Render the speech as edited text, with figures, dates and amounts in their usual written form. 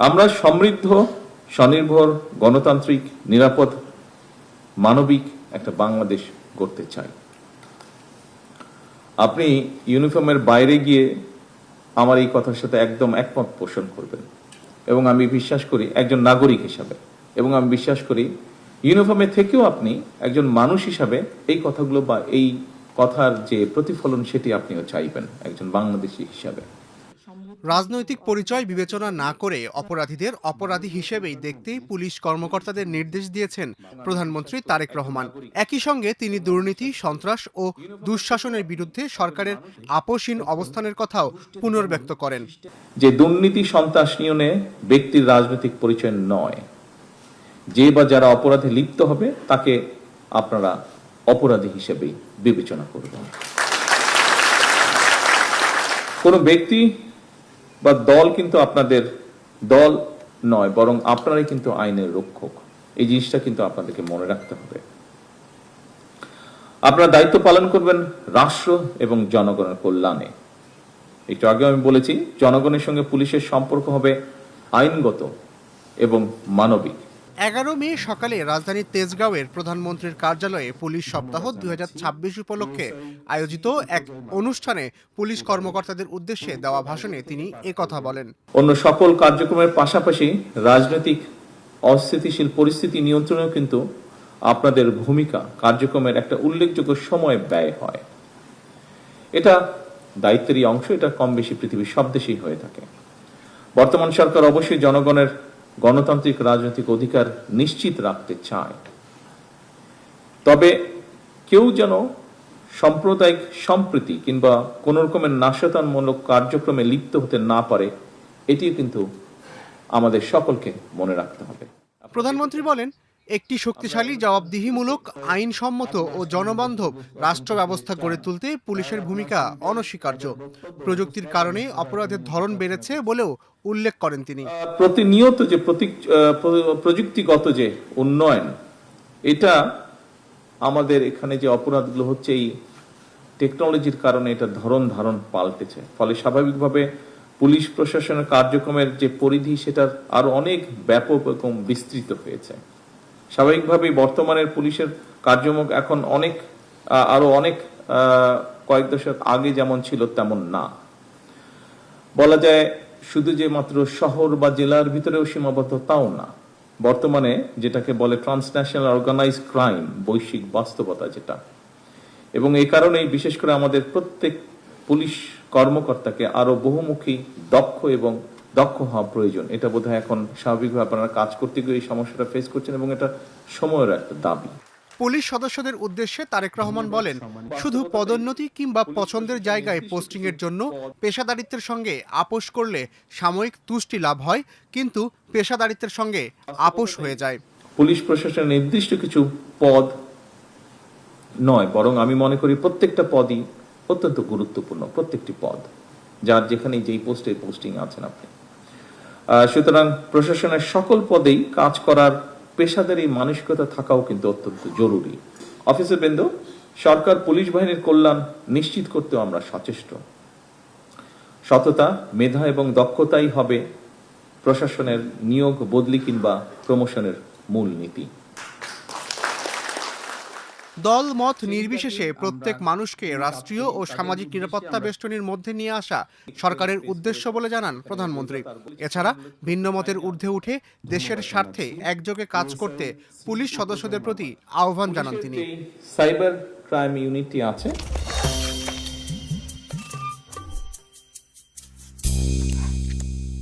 আমরা সমৃদ্ধ, স্বনির্ভর, গণতান্ত্রিক, নিরাপদ, মানবিক একটা বাংলাদেশ গড়তে চাই। আপনি ইউনিফর্মের বাইরে গিয়ে আমার এই কথার সাথে একদম একমত পোষণ করবেন এবং আমি বিশ্বাস করি একজন নাগরিক হিসাবে, এবং আমি বিশ্বাস করি ইউনিফর্মে থেকেও আপনি একজন মানুষ হিসাবে এই কথাগুলো বা এই কথার যে প্রতিফলন সেটি আপনিও চাইবেন একজন বাংলাদেশী হিসাবে। রাজনৈতিক পরিচয় বিবেচনা না করে অপরাধীদের অপরাধী হিসেবেই দেখতে পুলিশ কর্মকর্তাদের নির্দেশ দিয়েছেন প্রধানমন্ত্রী তারেক রহমান। একই সঙ্গে তিনি দুর্নীতি, সন্ত্রাস ও দুঃশাসনের বিরুদ্ধে সরকারের আপোষহীন অবস্থানের কথাও পুনর্ব্যক্ত করেন। যে দুর্নীতি, সন্ত্রাস নিয়নে ব্যক্তির রাজনৈতিক পরিচয় নয়, যে বা যারা অপরাধে লিপ্ত হবে তাকে আপনারা অপরাধী হিসেবেই বিবেচনা করবেন। কোনো ব্যক্তি বা দল কিন্তু আপনাদের দল নয়, বরং আপনারাই কিন্তু আইনের রক্ষক। এই জিনিসটা কিন্তু আপনাদেরকে মনে রাখতে হবে। আপনারা দায়িত্ব পালন করবেন রাষ্ট্র এবং জনগণের কল্যাণে। একটু আগে আমি বলেছি, জনগণের সঙ্গে পুলিশের সম্পর্ক হবে আইনগত এবং মানবিক। 11 মে সকালে রাজধানীর তেজগাঁওয়ের প্রধানমন্ত্রীর কার্যালয়ে পুলিশ সপ্তাহ 2026 উপলক্ষে আয়োজিত এক অনুষ্ঠানে পুলিশ কর্মকর্তাদের উদ্দেশ্যে দেওয়া ভাষণে তিনি একথা বলেন। অন্য সকল কার্যক্রমের পাশাপাশি রাজনৈতিক অস্থিতিশীল পরিস্থিতি নিয়ন্ত্রণেও কিন্তু আপনাদের ভূমিকা কার্যক্রমের একটা উল্লেখযোগ্য সময় ব্যয় হয়। এটা দায়িত্বেরই অংশ, এটা কম বেশি পৃথিবীর সব দেশেই হয়ে থাকে। বর্তমান সরকার অবশ্যই জনগণের গণতান্ত্রিক রাজনৈতিক অধিকার নিশ্চিত রাখতে চায়, তবে কেউ যেন সাম্প্রদায়িক সম্প্রীতি কিংবা কোন রকমের নাশকতামূলক কার্যক্রমে লিপ্ত হতে না পারে, এটি কিন্তু আমাদের সকলকে মনে রাখতে হবে। প্রধানমন্ত্রী বলেন, একটি শক্তিশালী, জবাবদিহিমূলক, আইনসম্মত ও জনবান্ধব রাষ্ট্র ব্যবস্থা গড়ে তুলতে পুলিশের ভূমিকা অনস্বীকার্য। প্রযুক্তির কারণে অপরাধের ধরন বেড়েছে বলেও উল্লেখ করেন তিনি। প্রতিনিয়ত যে প্রযুক্তিগত যে উন্নয়ন, এটা আমাদের এখানে যে অপরাধগুলো হচ্ছে এই টেকনোলজির কারণে এটা ধরন ধারণ পাল্টেছে। ফলে স্বাভাবিকভাবে পুলিশ প্রশাসনের কার্যক্রমের যে পরিধি সেটার আরো অনেক ব্যাপক এবং বিস্তৃত হয়েছে। স্বাভাবিকভাবেই বর্তমানের পুলিশের কার্যক্রম এখন আরো অনেক কয়েক দশক আগে যেমন ছিল তেমন না। বলা যায় শুধু যে মাত্র শহর বা জেলার ভিতরেও সীমাবদ্ধ তাও না। বর্তমানে যেটাকে বলে ট্রান্সন্যাশনাল অর্গানাইজড ক্রাইম, বৈশ্বিক বাস্তবতা যেটা, এবং এই কারণেই বিশেষ করে আমাদের প্রত্যেক পুলিশ কর্মকর্তাকে আরো বহুমুখী, দক্ষ হওয়া প্রয়োজন। এটা বোধহয় এখন স্বাভাবিকভাবে আপনারা কাজ করতে গিয়ে এই সমস্যাটা ফেস করছেন এবং এটা সময়ের একটা দাবি। পুলিশ সদস্যদের উদ্দেশ্যে তারেক রহমান বলেন, শুধু পদোন্নতি কিংবা পছন্দের জায়গায় পোস্টিংয়ের জন্য পেশাদারিত্বের সঙ্গে আপোষ করলে সাময়িক তুষ্টি লাভ হয়, কিন্তু পেশাদারিত্বের সঙ্গে আপোষ হয়ে যায়। পুলিশ প্রশাসনের নির্দিষ্ট কিছু পদ নয়, বরং আমি মনে করি প্রত্যেকটা পদই অত্যন্ত গুরুত্বপূর্ণ। প্রত্যেকটি পদ, যার যেখানে যেই পোস্টিং আছেন আপনি, সুতরাং প্রশাসনের সকল পদেই কাজ করার পেশাদারি মানসিকতা থাকাও কিন্তু অত্যন্ত জরুরি। অফিসার বৃন্দ, সরকার পুলিশ বাহিনীর কল্যাণ নিশ্চিত করতেও আমরা সচেষ্ট। সততা, মেধা এবং দক্ষতাই হবে প্রশাসনের নিয়োগ, বদলি কিংবা প্রমোশনের মূল নীতি। দল মত নির্বিশেষে প্রত্যেক মানুষকে রাষ্ট্রীয় ও সামাজিক নিরাপত্তা বেষ্টনীর মধ্যে নিয়ে আসা সরকারের উদ্দেশ্য বলে জানান প্রধানমন্ত্রী। এছাড়া ভিন্ন মতের ঊর্ধ্বে উঠে দেশের স্বার্থে একযোগে কাজ করতে পুলিশ সদস্যদের প্রতি আহ্বান জানান তিনি। সাইবার ক্রাইম ইউনিটি আছে,